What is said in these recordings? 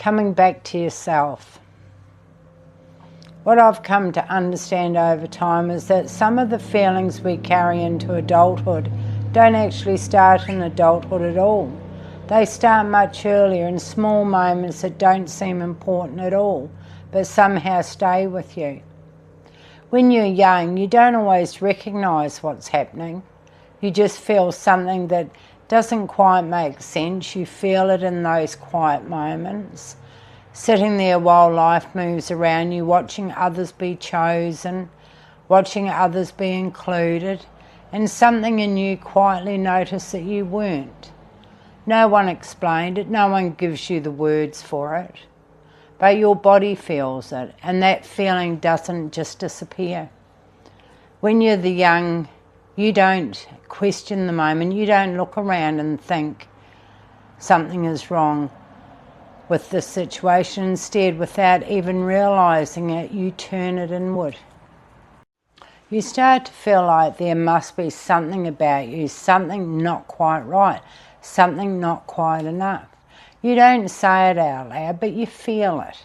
coming back to yourself. What I've come to understand over time is that some of the feelings we carry into adulthood don't actually start in adulthood at all. They start much earlier in small moments that don't seem important at all, but somehow stay with you. When you're young, you don't always recognise what's happening. You just feel something that doesn't quite make sense. You feel it in those quiet moments. Sitting there while life moves around you, watching others be chosen, watching others be included, and something in you quietly noticed that you weren't. No one explained it, no one gives you the words for it, but your body feels it, and that feeling doesn't just disappear. When you're the young, you don't question the moment, you don't look around and think something is wrong with this situation. Instead, without even realising it, you turn it inward. You start to feel like there must be something about you, something not quite right, something not quite enough. You don't say it out loud, but you feel it.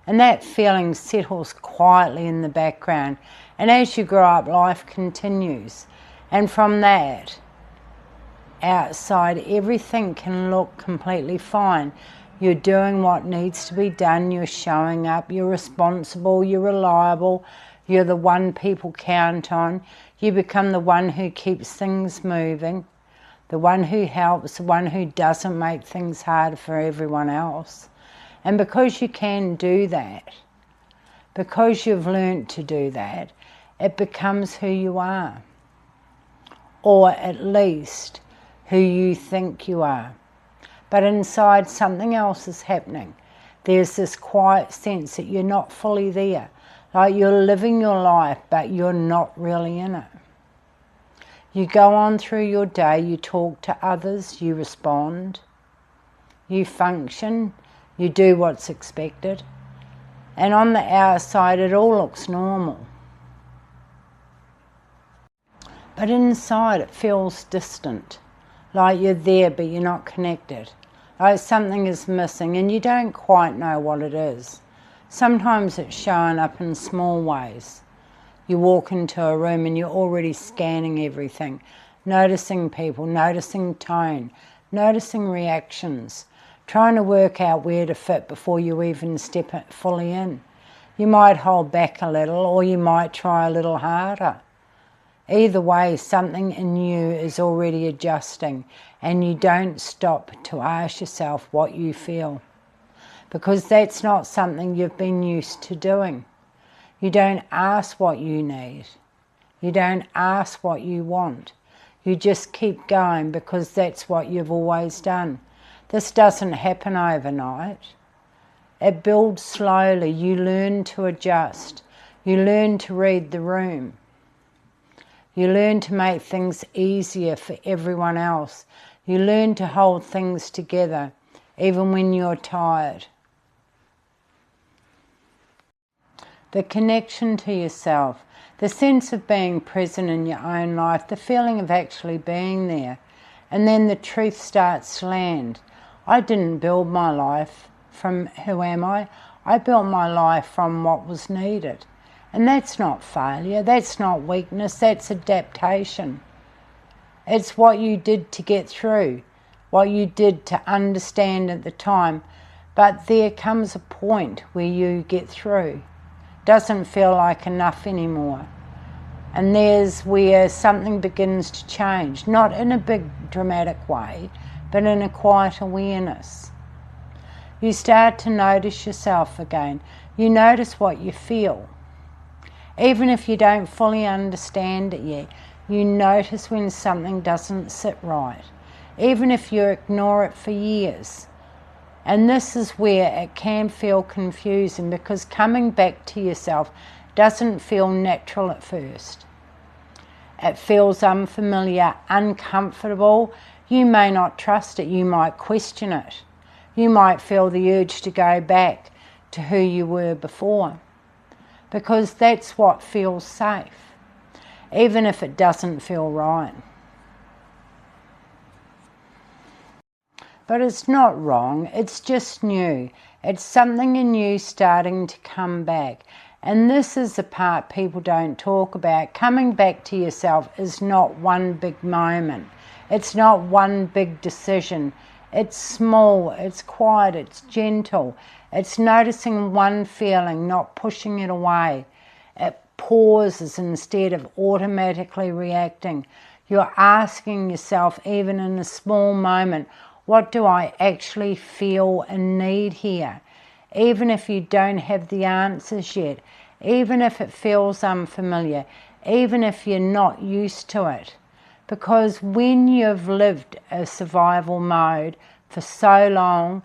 And that feeling settles quietly in the background. And as you grow up, life continues. And from that, outside, everything can look completely fine. You're doing what needs to be done, you're showing up, you're responsible, you're reliable, you're the one people count on. You become the one who keeps things moving, the one who helps, the one who doesn't make things hard for everyone else. And because you can do that, because you've learnt to do that, it becomes who you are. Or at least who you think you are. But inside, something else is happening. There's this quiet sense that you're not fully there. Like you're living your life, but you're not really in it. You go on through your day, you talk to others, you respond, you function, you do what's expected. And on the outside, it all looks normal. But inside, it feels distant. Like you're there, but you're not connected. Like something is missing and you don't quite know what it is. Sometimes it's showing up in small ways. You walk into a room and you're already scanning everything, noticing people, noticing tone, noticing reactions, trying to work out where to fit before you even step fully in. You might hold back a little, or you might try a little harder. Either way, something in you is already adjusting, and you don't stop to ask yourself what you feel, because that's not something you've been used to doing. You don't ask what you need. You don't ask what you want. You just keep going because that's what you've always done. This doesn't happen overnight. It builds slowly. You learn to adjust. You learn to read the room. You learn to make things easier for everyone else. You learn to hold things together, even when you're tired. The connection to yourself, the sense of being present in your own life, the feeling of actually being there. And then the truth starts to land. I didn't build my life from who am I? I built my life from what was needed. And that's not failure, that's not weakness, that's adaptation. It's what you did to get through, what you did to understand at the time. But there comes a point where you get through. Doesn't feel like enough anymore. And there's where something begins to change, not in a big dramatic way, but in a quiet awareness. You start to notice yourself again. You notice what you feel. Even if you don't fully understand it yet, you notice when something doesn't sit right, even if you ignore it for years. And this is where it can feel confusing, because coming back to yourself doesn't feel natural at first. It feels unfamiliar, uncomfortable. You may not trust it, you might question it. You might feel the urge to go back to who you were before, because that's what feels safe, even if it doesn't feel right. But it's not wrong, it's just new. It's something in you starting to come back. And this is the part people don't talk about. Coming back to yourself is not one big moment. It's not one big decision. It's small, it's quiet, it's gentle. It's noticing one feeling, not pushing it away. It pauses instead of automatically reacting. You're asking yourself, even in a small moment, what do I actually feel and need here? Even if you don't have the answers yet, even if it feels unfamiliar, even if you're not used to it. Because when you've lived a survival mode for so long,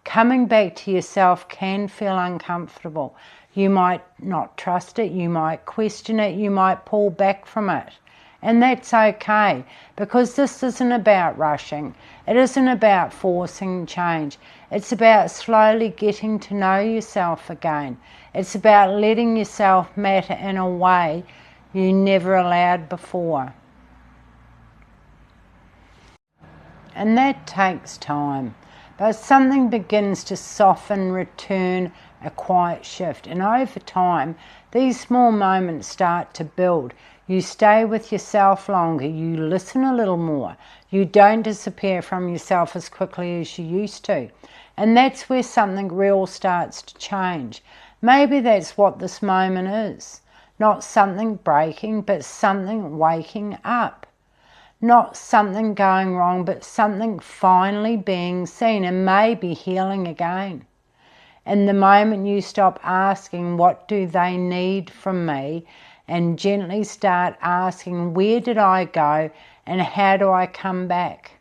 coming back to yourself can feel uncomfortable. You might not trust it, you might question it, you might pull back from it. And that's okay, because this isn't about rushing. It isn't about forcing change. It's about slowly getting to know yourself again. It's about letting yourself matter in a way you never allowed before. And that takes time. But something begins to soften, return, a quiet shift. And over time, these small moments start to build. You stay with yourself longer. You listen a little more. You don't disappear from yourself as quickly as you used to. And that's where something real starts to change. Maybe that's what this moment is. Not something breaking, but something waking up. Not something going wrong, but something finally being seen and maybe healing again. And the moment you stop asking, what do they need from me? And gently start asking, where did I go and how do I come back?